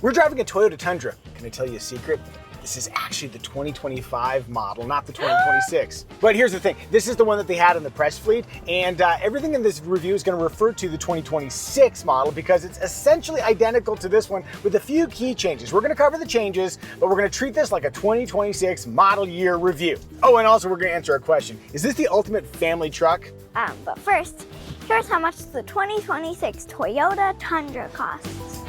We're driving a Toyota Tundra. Can I tell you a secret? This is actually the 2025 model, not the 2026. But here's the thing, this is the one that they had in the press fleet, and everything in this review is gonna refer to the 2026 model because it's essentially identical to this one with a few key changes. We're gonna cover the changes, but we're gonna treat this like a 2026 model year review. Oh, and also we're gonna answer a question. Is this the ultimate family truck? But first, here's how much the 2026 Toyota Tundra costs.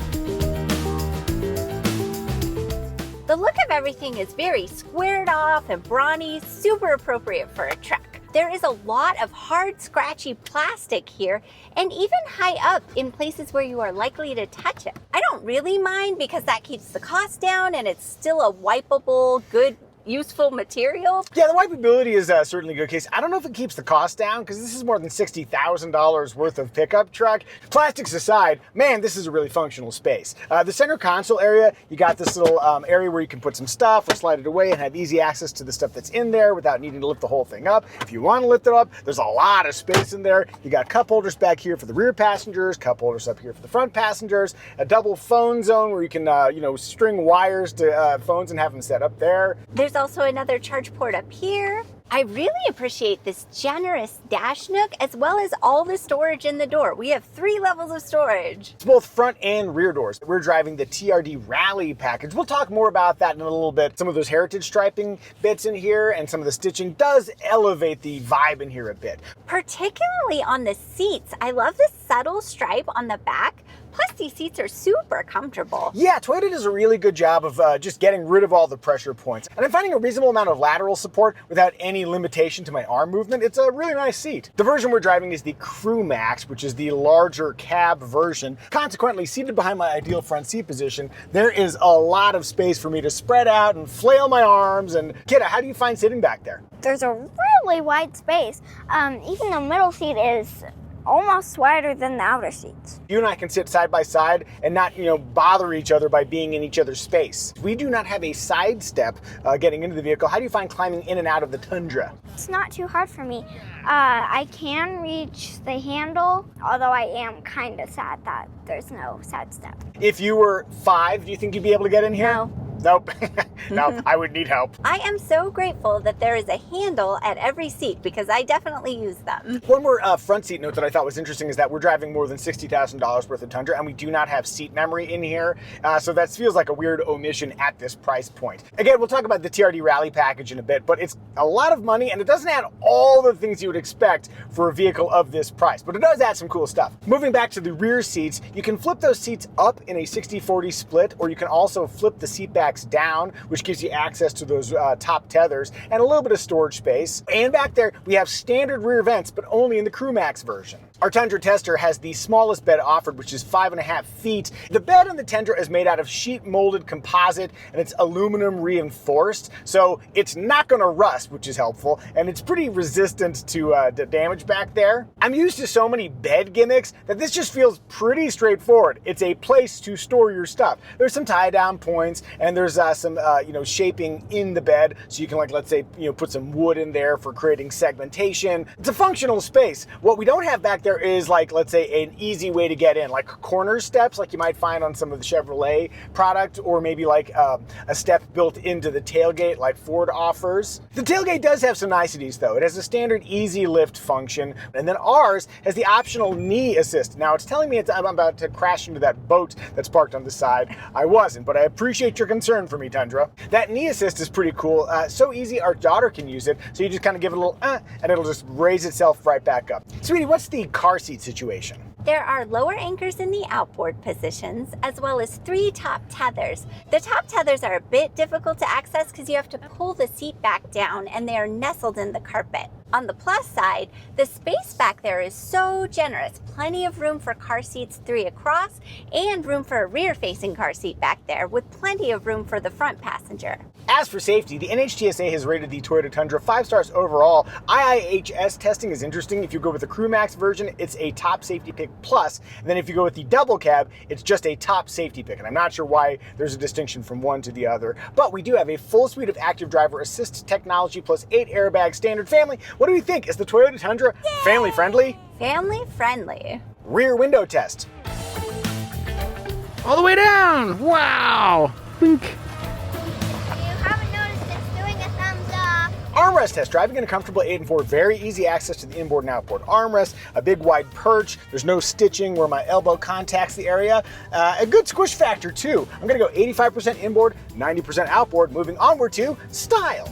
The look of everything is very squared off and brawny, super appropriate for a truck. There is a lot of hard, scratchy plastic here, and even high up in places where you are likely to touch it. I don't really mind because that keeps the cost down and it's still a wipeable, good, useful material. Yeah, the wipeability is certainly a good case. I don't know if it keeps the cost down because this is more than $60,000 worth of pickup truck. Plastics aside, man, this is a really functional space. The center console area, you got this little area where you can put some stuff or slide it away and have easy access to the stuff that's in there without needing to lift the whole thing up. If you want to lift it up, there's a lot of space in there. You got cup holders back here for the rear passengers, cup holders up here for the front passengers, a double phone zone where you can, string wires to phones and have them set up there. There's also another charge port up here. I really appreciate this generous dash nook as well as all the storage in the door. We have 3 levels of storage. It's both front and rear doors. We're driving the TRD Rally Package. We'll talk more about that in a little bit. Some of those heritage striping bits in here and some of the stitching does elevate the vibe in here a bit. Particularly on the seats. I love the subtle stripe on the back. Plus, these seats are super comfortable. Yeah, Toyota does a really good job of just getting rid of all the pressure points. And I'm finding a reasonable amount of lateral support without any limitation to my arm movement. It's a really nice seat. The version we're driving is the Crew Max, which is the larger cab version. Consequently, seated behind my ideal front seat position, there is a lot of space for me to spread out and flail my arms. And Kiddo, how do you find sitting back there? There's a really wide space. Even the middle seat is almost wider than the outer seats. You and I can sit side by side and not, bother each other by being in each other's space. We do not have a side step getting into the vehicle. How do you find climbing in and out of the Tundra? It's not too hard for me. I can reach the handle, although I am kind of sad that there's no side step. If you were 5, do you think you'd be able to get in here? No. Nope. No, I would need help. I am so grateful that there is a handle at every seat because I definitely use them. One more front seat note that I thought was interesting is that we're driving more than $60,000 worth of Tundra and we do not have seat memory in here. So that feels like a weird omission at this price point. Again, we'll talk about the TRD Rally Package in a bit, but it's a lot of money and it doesn't add all the things you would expect for a vehicle of this price, but it does add some cool stuff. Moving back to the rear seats, you can flip those seats up in a 60-40 split, or you can also flip the seat backs down, which gives you access to those top tethers and a little bit of storage space. And back there, we have standard rear vents, but only in the Crew Max version. Our Tundra tester has the smallest bed offered, which is 5.5 feet. The bed on the Tundra is made out of sheet molded composite and it's aluminum reinforced, so it's not going to rust, which is helpful, and it's pretty resistant to the damage back there. I'm used to so many bed gimmicks that this just feels pretty straightforward. It's a place to store your stuff. There's some tie down points and there's some shaping in the bed, so you can, like, let's say, put some wood in there for creating segmentation. It's a functional space. What we don't have back there is, like, let's say, an easy way to get in, like corner steps like you might find on some of the Chevrolet product, or maybe like a step built into the tailgate like Ford offers. The tailgate does have some niceties though. It has a standard easy lift function, and then ours has the optional knee assist. Now it's telling me I'm about to crash into that boat that's parked on the side. I wasn't, but I appreciate your concern for me, Tundra. That knee assist is pretty cool. So easy our daughter can use it, so you just kind of give it a little and it'll just raise itself right back up. Sweetie, what's the car seat situation? There are lower anchors in the outboard positions, as well as 3 top tethers. The top tethers are a bit difficult to access because you have to pull the seat back down and they are nestled in the carpet. On the plus side, the space back there is so generous. Plenty of room for car seats 3 across and room for a rear-facing car seat back there with plenty of room for the front passenger. As for safety, the NHTSA has rated the Toyota Tundra 5 stars overall. IIHS testing is interesting. If you go with the Crew Max version, it's a top safety pick plus. And then if you go with the double cab, it's just a top safety pick. And I'm not sure why there's a distinction from one to the other. But we do have a full suite of active driver assist technology plus 8 airbags standard family. What do we think? Is the Toyota Tundra family friendly? Family friendly. Rear window test. All the way down. Wow. Blink. Haven't noticed it's doing a thumbs up. Armrest test, driving in a comfortable 8 and 4, very easy access to the inboard and outboard armrest, a big wide perch, there's no stitching where my elbow contacts the area, a good squish factor too. I'm gonna go 85% inboard, 90% outboard, moving onward to style.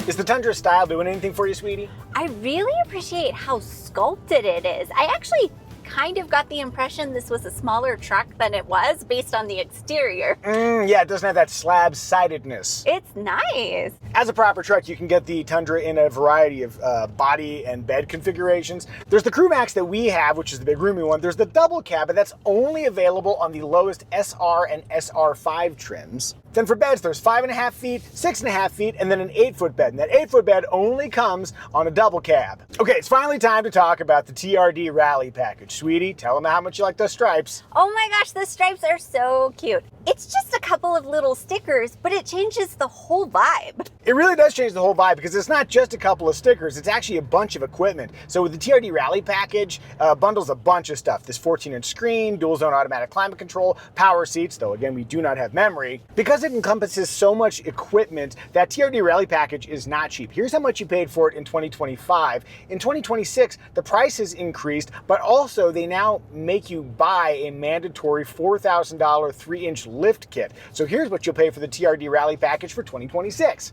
Is the Tundra style doing anything for you, sweetie? I really appreciate how sculpted it is. I actually kind of got the impression this was a smaller truck than it was based on the exterior. Yeah, it doesn't have that slab-sidedness. It's nice. As a proper truck, you can get the Tundra in a variety of body and bed configurations. There's the Crew Max that we have, which is the big roomy one. There's the double cab, but that's only available on the lowest SR and SR5 trims. Then for beds, there's 5.5 feet, 6.5 feet, and then an 8-foot bed. And that 8-foot bed only comes on a double cab. Okay, it's finally time to talk about the TRD Rally Package. Sweetie, tell them how much you like those stripes. Oh my gosh, the stripes are so cute. It's just a couple of little stickers, but it changes the whole vibe. It really does change the whole vibe because it's not just a couple of stickers, it's actually a bunch of equipment. So with the TRD Rally Package, bundles a bunch of stuff. This 14-inch screen, dual zone automatic climate control, power seats, though again, we do not have memory. Because it encompasses so much equipment, that TRD Rally Package is not cheap. Here's how much you paid for it in 2025. In 2026, the price has increased, but also they now make you buy a mandatory $4,000 3-inch lift kit. So here's what you'll pay for the TRD Rally Package for 2026.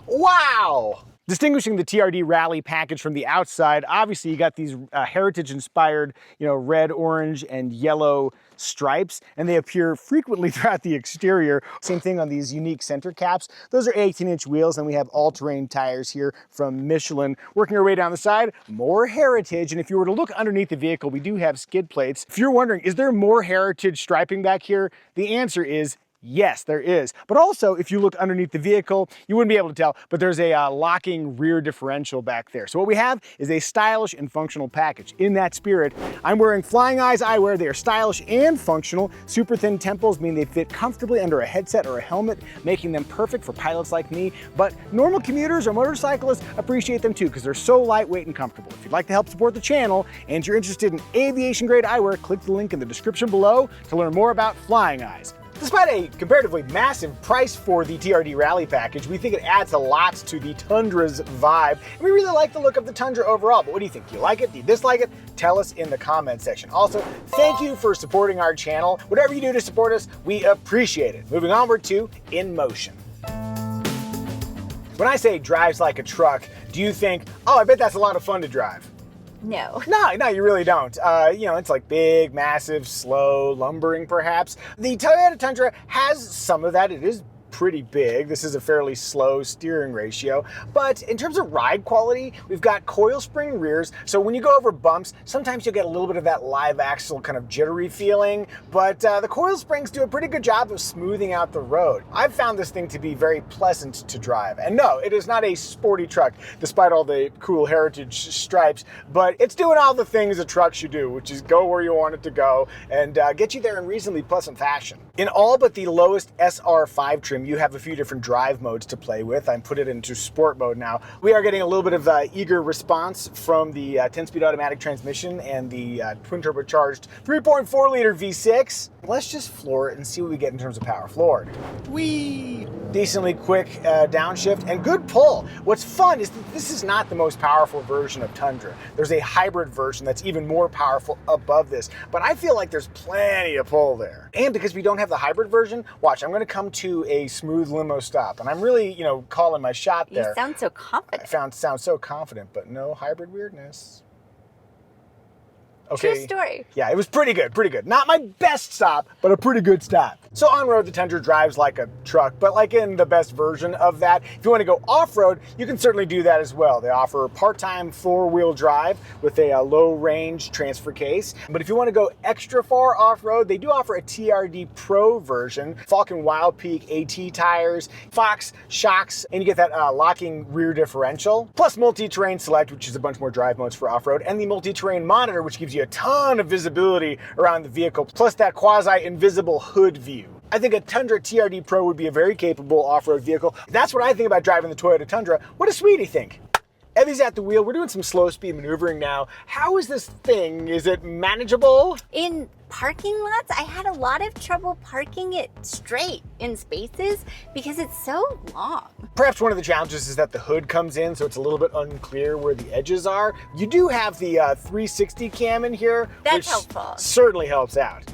Wow! Distinguishing the TRD Rally Package from the outside, obviously you got these heritage-inspired, red, orange, and yellow stripes, and they appear frequently throughout the exterior. Same thing on these unique center caps. Those are 18-inch wheels, and we have all-terrain tires here from Michelin. Working our way down the side, more heritage, and if you were to look underneath the vehicle, we do have skid plates. If you're wondering, is there more heritage striping back here? The answer is yes, there is. But also, if you look underneath the vehicle, you wouldn't be able to tell, but there's a locking rear differential back there. So what we have is a stylish and functional package. In that spirit, I'm wearing Flying Eyes eyewear. They are stylish and functional. Super thin temples mean they fit comfortably under a headset or a helmet, making them perfect for pilots like me. But normal commuters or motorcyclists appreciate them too, because they're so lightweight and comfortable. If you'd like to help support the channel and you're interested in aviation grade eyewear, click the link in the description below to learn more about Flying Eyes. Despite a comparatively massive price for the TRD Rally Package, we think it adds a lot to the Tundra's vibe, and we really like the look of the Tundra overall. But what do you think? Do you like it? Do you dislike it? Tell us in the comment section. Also, thank you for supporting our channel. Whatever you do to support us, we appreciate it. Moving onward to In Motion. When I say drives like a truck, do you think, oh, I bet that's a lot of fun to drive? No. No, you really don't. It's like big, massive, slow, lumbering perhaps. The Toyota Tundra has some of that. It is pretty big. This is a fairly slow steering ratio, but in terms of ride quality, we've got coil spring rears, so when you go over bumps, sometimes you'll get a little bit of that live axle kind of jittery feeling, but the coil springs do a pretty good job of smoothing out the road. I've found this thing to be very pleasant to drive, and no, it is not a sporty truck, despite all the cool heritage stripes, but it's doing all the things a truck should do, which is go where you want it to go and get you there in reasonably pleasant fashion. In all but the lowest SR5 trim, you have a few different drive modes to play with. I'm put it into sport mode now. We are getting a little bit of eager response from the 10-speed automatic transmission and the twin turbocharged 3.4 liter V6. Let's just floor it and see what we get in terms of power floored. Whee! Decently quick downshift and good pull. What's fun is that this is not the most powerful version of Tundra. There's a hybrid version that's even more powerful above this, but I feel like there's plenty of pull there. And because we don't have the hybrid version, watch, I'm gonna come to a smooth limo stop, and I'm really, calling my shot there. You sound so confident. I sound so confident, but no hybrid weirdness. Okay. True story. Yeah, it was pretty good, pretty good. Not my best stop, but a pretty good stop. So on-road, the Tundra drives like a truck, but like in the best version of that. If you want to go off-road, you can certainly do that as well. They offer part-time four-wheel drive with a low-range transfer case. But if you want to go extra far off-road, they do offer a TRD Pro version, Falcon Wild Peak AT tires, Fox shocks, and you get that locking rear differential, plus multi-terrain select, which is a bunch more drive modes for off-road, and the multi-terrain monitor, which gives you a ton of visibility around the vehicle, plus that quasi-invisible hood view. I think a Tundra TRD Pro would be a very capable off-road vehicle. That's what I think about driving the Toyota Tundra. What does Sweetie think? Evie's at the wheel. We're doing some slow speed maneuvering now. How is this thing? Is it manageable? In parking lots, I had a lot of trouble parking it straight in spaces because it's so long. Perhaps one of the challenges is that the hood comes in, so it's a little bit unclear where the edges are. You do have the 360 cam in here, That's which helpful. certainly helps out.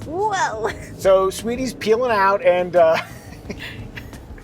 Whoa. So Sweetie's peeling out and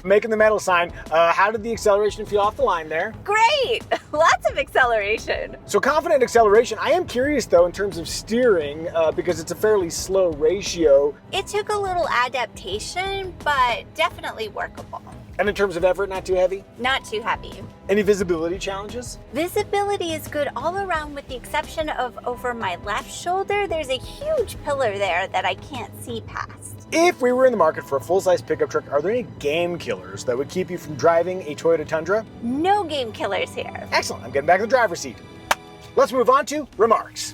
making the metal sign. How did the acceleration feel off the line there? Great. Lots of acceleration. So confident acceleration. I am curious though in terms of steering because it's a fairly slow ratio. It took a little adaptation, but definitely workable. And in terms of effort, not too heavy? Not too heavy. Any visibility challenges? Visibility is good all around with the exception of over my left shoulder. There's a huge pillar there that I can't see past. If we were in the market for a full-size pickup truck, are there any game killers that would keep you from driving a Toyota Tundra? No game killers here. Excellent, I'm getting back in the driver's seat. Let's move on to remarks.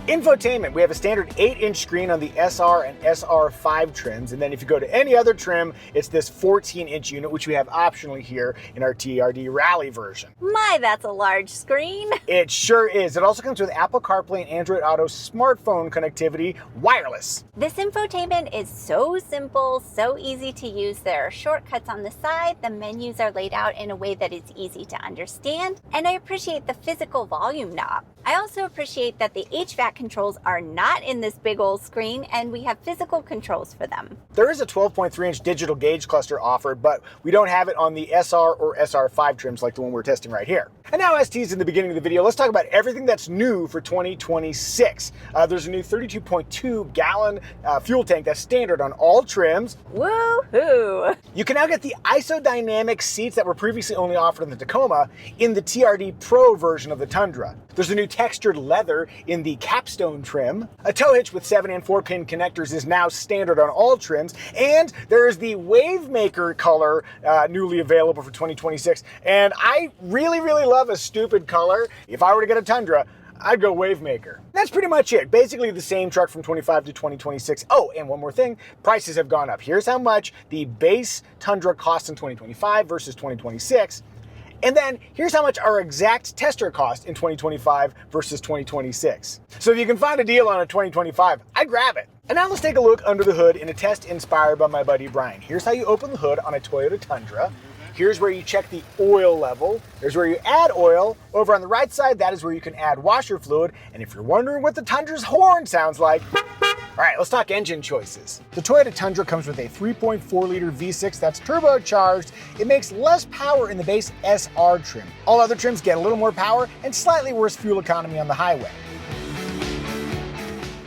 Infotainment, we have a standard 8-inch screen on the SR and SR5 trims, and then if you go to any other trim, it's this 14-inch unit, which we have optionally here in our TRD Rally version. My, that's a large screen. It sure is. It also comes with Apple CarPlay and Android Auto smartphone connectivity, wireless. This infotainment is so simple, so easy to use. There are shortcuts on the side. The menus are laid out in a way that is easy to understand. And I appreciate the physical volume knob. I also appreciate that the HVAC controls are not in this big old screen and we have physical controls for them. There is a 12.3-inch digital gauge cluster offered, but we don't have it on the SR or SR5 trims like the one we're testing right here. And now, as teased in the beginning of the video, let's talk about everything that's new for 2026. There's a new 32.2-gallon fuel tank that's standard on all trims. Woohoo! You can now get the isodynamic seats that were previously only offered in the Tacoma in the TRD Pro version of the Tundra. There's a new textured leather in the Capstone trim. A tow hitch with 7 and 4-pin connectors is now standard on all trims. And there is the Wavemaker color newly available for 2026. And I really love a stupid color. If I were to get a Tundra, I'd go Wavemaker. That's pretty much it. Basically the same truck from 25 to 2026. Oh, and one more thing, prices have gone up. Here's how much the base Tundra costs in 2025 versus 2026. And then here's how much our exact tester cost in 2025 versus 2026. So if you can find a deal on a 2025, I'd grab it. And now let's take a look under the hood in a test inspired by my buddy Brian. Here's how you open the hood on a Toyota Tundra. Here's where you check the oil level. There's where you add oil. Over on the right side, that is where you can add washer fluid. And if you're wondering what the Tundra's horn sounds like, all right, let's talk engine choices. The Toyota Tundra comes with a 3.4-liter V6 that's turbocharged. It makes less power in the base SR trim. All other trims get a little more power and slightly worse fuel economy on the highway.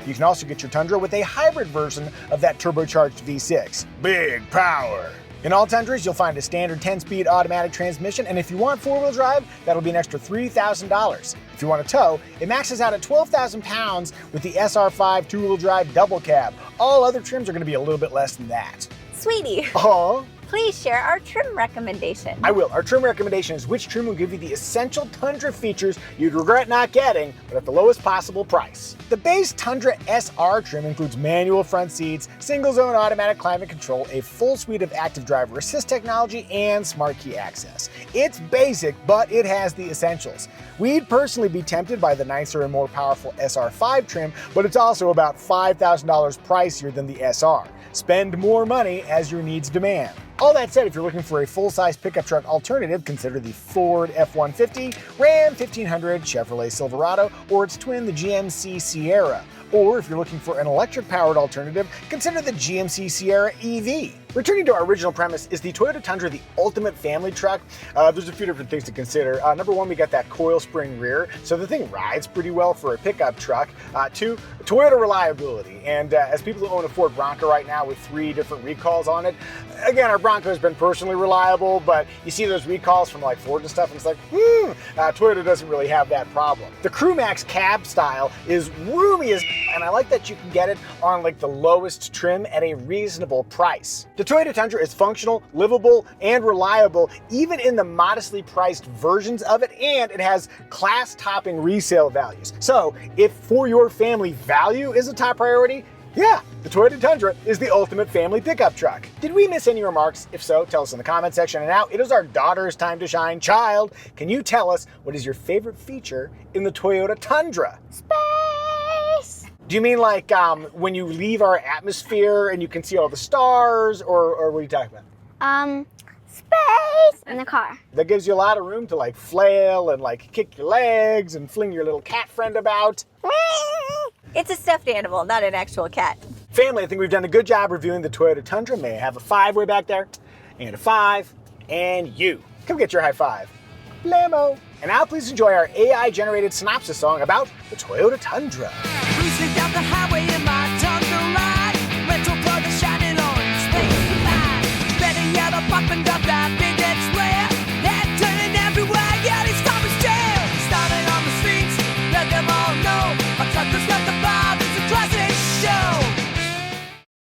You can also get your Tundra with a hybrid version of that turbocharged V6. Big power. In all Tundras, you'll find a standard 10-speed automatic transmission, and if you want four-wheel drive, that'll be an extra $3,000. If you want a tow, it maxes out at 12,000 pounds with the SR5 two-wheel drive double cab. All other trims are going to be a little bit less than that. Sweetie, Oh, please share our trim recommendation. I will. Our trim recommendation is which trim will give you the essential Tundra features you'd regret not getting, but at the lowest possible price. The base Tundra SR trim includes manual front seats, single-zone automatic climate control, a full suite of active driver assist technology, and smart key access. It's basic, but it has the essentials. We'd personally be tempted by the nicer and more powerful SR5 trim, but it's also about $5,000 pricier than the SR. Spend more money as your needs demand. All that said, if you're looking for a full-size pickup truck alternative, consider the Ford F-150, Ram 1500, Chevrolet Silverado, or its twin, the GMC Sierra. Or if you're looking for an electric-powered alternative, consider the GMC Sierra EV. Returning to our original premise, is the Toyota Tundra the ultimate family truck? There's a few different things to consider. Number one, we got that coil spring rear, so the thing rides pretty well for a pickup truck. Two, Toyota reliability. And as people who own a Ford Bronco right now with 3 different recalls on it, again, our Bronco has been personally reliable, but you see those recalls from like Ford and stuff, and it's like, Toyota doesn't really have that problem. The CrewMax cab style is roomy as and I like that you can get it on like the lowest trim at a reasonable price. The Toyota Tundra is functional, livable, and reliable, even in the modestly priced versions of it, and it has class-topping resale values. So if for your family value is a top priority, Yeah, the Toyota Tundra is the ultimate family pickup truck. Did we miss any remarks? If so, tell us in the comment section. And now it is our daughter's time to shine. Child, can you tell us what is your favorite feature in the Toyota Tundra? Space! Do you mean like when you leave our atmosphere and you can see all the stars, or what are you talking about? Space! In the car. That gives you a lot of room to like flail and like kick your legs and fling your little cat friend about. It's a stuffed animal, not an actual cat. Family, I think we've done a good job reviewing the Toyota Tundra. May I have a 5 way back there? And a 5. And you. Come get your high five. Lamo. And now please enjoy our AI-generated synopsis song about the Toyota Tundra. Cruising down the highway in my Tundra ride. Rental car that's shining on space. Better yet, I'm popping up that